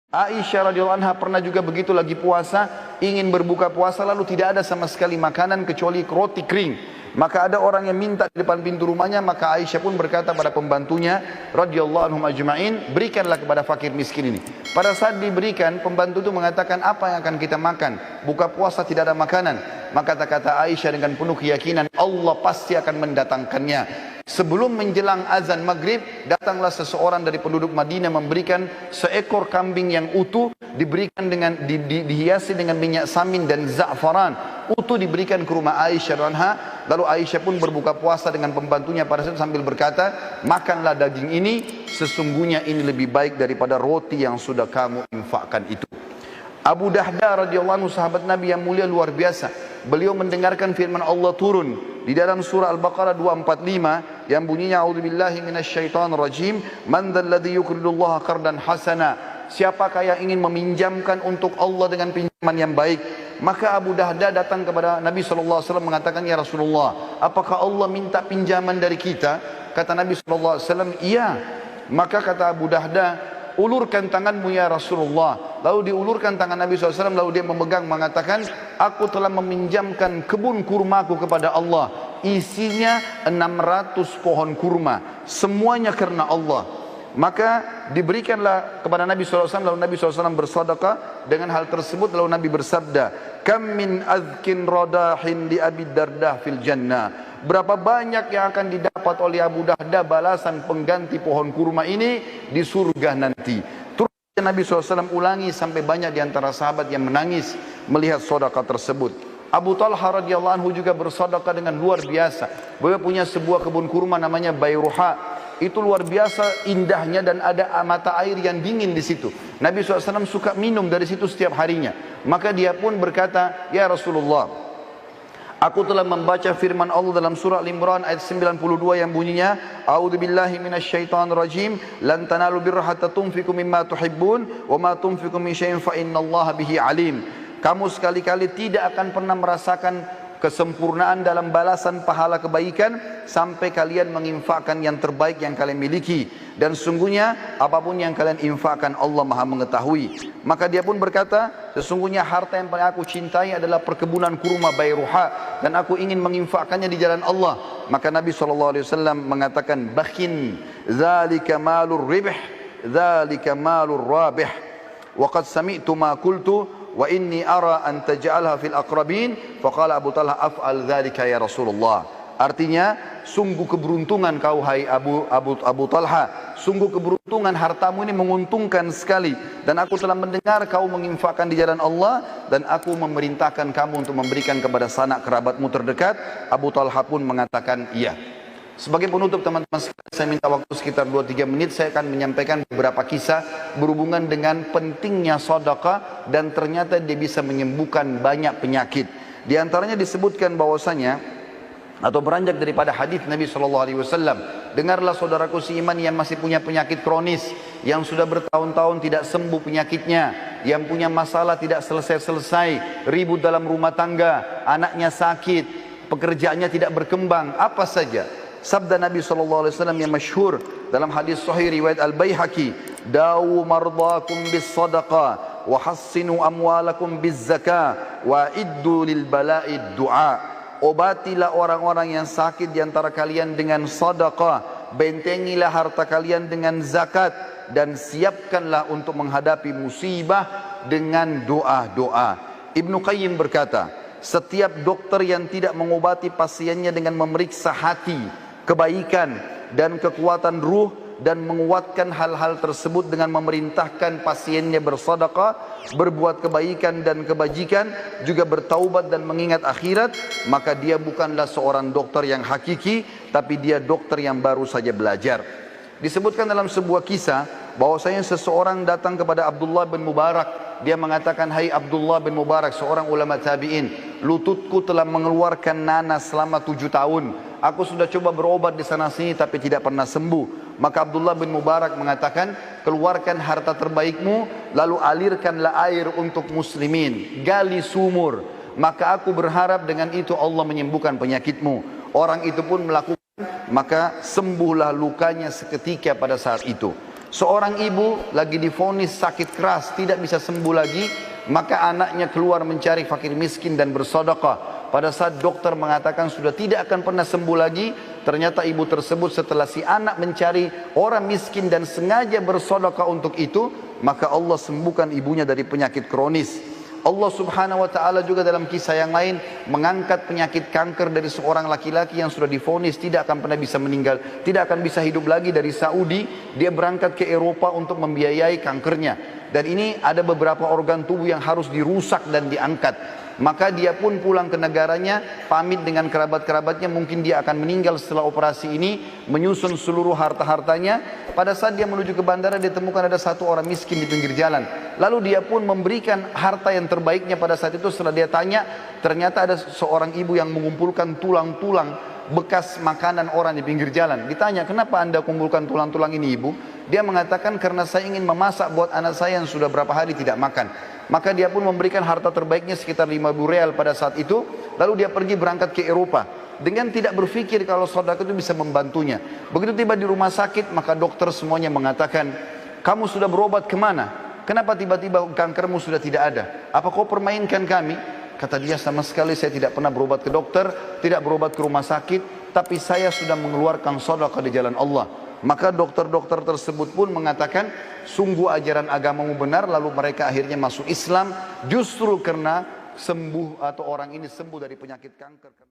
Aisyah radhiyallahu anha pernah juga begitu lagi puasa, ingin berbuka puasa lalu tidak ada sama sekali makanan kecuali roti kering. Maka ada orang yang minta di depan pintu rumahnya, maka Aisyah pun berkata pada pembantunya radhiyallahu anhum ajma'in, berikanlah kepada fakir miskin ini. Pada saat diberikan, pembantu itu mengatakan, apa yang akan kita makan? Buka puasa tidak ada makanan. Maka kata Aisyah dengan penuh keyakinan, Allah pasti akan mendatangkannya. Sebelum menjelang azan maghrib, datanglah seseorang dari penduduk Madinah memberikan seekor kambing yang utuh, diberikan dengan dihiasi dengan minyak samin dan za'faran. Utuh diberikan ke rumah Aisyah anha. Lalu Aisyah pun berbuka puasa dengan pembantunya pada saat sambil berkata, makanlah daging ini, sesungguhnya ini lebih baik daripada roti yang sudah kamu infakkan itu. Abu Dahda radhiyallahu anhu, sahabat Nabi yang mulia luar biasa. Beliau mendengarkan firman Allah turun di dalam surah Al-Baqarah 245 yang bunyinya, a'udzubillahi minasyaitonir rajim, man dzalladzi yuqridullaha qardan hasana. Siapakah yang ingin meminjamkan untuk Allah dengan pinjaman yang baik? Maka Abu Dahda datang kepada Nabi SAW mengatakan, ya Rasulullah, apakah Allah minta pinjaman dari kita? Kata Nabi SAW, iya. Maka kata Abu Dahda, ulurkan tanganmu ya Rasulullah. Lalu diulurkan tangan Nabi SAW, lalu dia memegang mengatakan, aku telah meminjamkan kebun kurmaku kepada Allah. Isinya 600 pohon kurma, semuanya karena Allah. Maka diberikanlah kepada Nabi SAW, lalu Nabi SAW bersedekah dengan hal tersebut. Lalu Nabi bersabda, kam min azkin radahin li Abi Dardah fil jannah. Berapa banyak yang akan didapat oleh Abu Dahda balasan pengganti pohon kurma ini di surga nanti. Terus Nabi SAW ulangi sampai banyak di antara sahabat yang menangis melihat sedekah tersebut. Abu Talha radhiyallahu anhu juga bersedekah dengan luar biasa. Beliau punya sebuah kebun kurma namanya Bayruha. Itu luar biasa indahnya dan ada mata air yang dingin di situ. Nabi SAW suka minum dari situ setiap harinya. Maka dia pun berkata, ya Rasulullah, aku telah membaca firman Allah dalam surah Al-Imran ayat 92 yang bunyinya, a'udzubillahi minasyaitonir rajim, lan tanalu birra hatta tunfiqu mimma tuhibbun wa ma tunfiqu min syai'in fa innallaha bihi alim. Kamu sekali-kali tidak akan pernah merasakan kesempurnaan dalam balasan pahala kebaikan sampai kalian menginfakkan yang terbaik yang kalian miliki, dan sungguhnya apapun yang kalian infakkan Allah Maha mengetahui. Maka dia pun berkata, sesungguhnya harta yang paling aku cintai adalah perkebunan kurma Bayruha, dan aku ingin menginfakkannya di jalan Allah. Maka Nabi SAW mengatakan, bakhin dzalika malur ribh dzalika malur rabih wa qad sami'tu ma qultu wa inni ara an taj'alha fil aqrabin. Faqala Abu Talha, af'al dzalika ya Rasulullah. Artinya, sungguh keberuntungan kau hai Abu Talha, sungguh keberuntungan, hartamu ini menguntungkan sekali, dan aku telah mendengar kau menginfakkan di jalan Allah, dan aku memerintahkan kamu untuk memberikan kepada sanak kerabatmu terdekat. Abu Talha pun mengatakan iya. Sebagai penutup teman-teman, saya minta waktu sekitar 2-3 menit. Saya akan menyampaikan beberapa kisah berhubungan dengan pentingnya sedekah, dan ternyata dia bisa menyembuhkan banyak penyakit. Di antaranya disebutkan bahwasanya, atau beranjak daripada hadis Nabi SAW, dengarlah saudaraku seiman yang masih punya penyakit kronis, yang sudah bertahun-tahun tidak sembuh penyakitnya, yang punya masalah tidak selesai-selesai, ribut dalam rumah tangga, anaknya sakit, pekerjaannya tidak berkembang, apa saja. Sabda Nabi SAW yang masyhur dalam hadis sahih riwayat Al-Baihaqi, dawu mardakum bis sadaqah wa hassinu amwalakum biz zakah wa iddu lil bala'i du'a. Obatilah orang-orang yang sakit di antara kalian dengan sedekah, bentengilah harta kalian dengan zakat, dan siapkanlah untuk menghadapi musibah dengan doa-doa. Ibnu Qayyim berkata, setiap dokter yang tidak mengobati pasiennya dengan memeriksa hati, kebaikan dan kekuatan ruh, dan menguatkan hal-hal tersebut dengan memerintahkan pasiennya bersedekah, berbuat kebaikan dan kebajikan, juga bertaubat dan mengingat akhirat, maka dia bukanlah seorang dokter yang hakiki, tapi dia dokter yang baru saja belajar. Disebutkan dalam sebuah kisah bahwasanya seseorang datang kepada Abdullah bin Mubarak. Dia mengatakan, hai Abdullah bin Mubarak, seorang ulama tabi'in, lututku telah mengeluarkan nanas selama 7 tahun. Aku sudah coba berobat di sana sini tapi tidak pernah sembuh. Maka Abdullah bin Mubarak mengatakan, keluarkan harta terbaikmu, lalu alirkanlah air untuk muslimin, gali sumur, maka aku berharap dengan itu Allah menyembuhkan penyakitmu. Orang itu pun melakukan, maka sembuhlah lukanya seketika pada saat itu. Seorang ibu lagi divonis sakit keras, tidak bisa sembuh lagi, maka anaknya keluar mencari fakir miskin dan bersedekah. Pada saat dokter mengatakan sudah tidak akan pernah sembuh lagi, ternyata ibu tersebut setelah si anak mencari orang miskin dan sengaja bersedekah untuk itu, maka Allah sembuhkan ibunya dari penyakit kronis. Allah subhanahu wa ta'ala juga dalam kisah yang lain mengangkat penyakit kanker dari seorang laki-laki yang sudah divonis tidak akan pernah bisa meninggal, tidak akan bisa hidup lagi. Dari Saudi dia berangkat ke Eropa untuk membiayai kankernya, dan ini ada beberapa organ tubuh yang harus dirusak dan diangkat. Maka dia pun pulang ke negaranya, pamit dengan kerabat-kerabatnya, mungkin dia akan meninggal setelah operasi ini, menyusun seluruh harta-hartanya. Pada saat dia menuju ke bandara, ditemukan ada satu orang miskin di pinggir jalan. Lalu dia pun memberikan harta yang terbaiknya pada saat itu. Setelah dia tanya, ternyata ada seorang ibu yang mengumpulkan tulang-tulang bekas makanan orang di pinggir jalan. Ditanya, kenapa anda kumpulkan tulang-tulang ini ibu? Dia mengatakan, karena saya ingin memasak buat anak saya yang sudah berapa hari tidak makan. Maka dia pun memberikan harta terbaiknya sekitar 5.000 real pada saat itu. Lalu dia pergi berangkat ke Eropa dengan tidak berpikir kalau sedekah itu bisa membantunya. Begitu tiba di rumah sakit, maka dokter semuanya mengatakan, kamu sudah berobat kemana? Kenapa tiba-tiba kankermu sudah tidak ada? Apa kau permainkan kami? Kata dia, sama sekali saya tidak pernah berobat ke dokter, tidak berobat ke rumah sakit, tapi saya sudah mengeluarkan sedekah di jalan Allah. Maka dokter-dokter tersebut pun mengatakan, sungguh ajaran agamamu benar. Lalu mereka akhirnya masuk Islam justru karena sembuh atau orang ini sembuh dari penyakit kanker.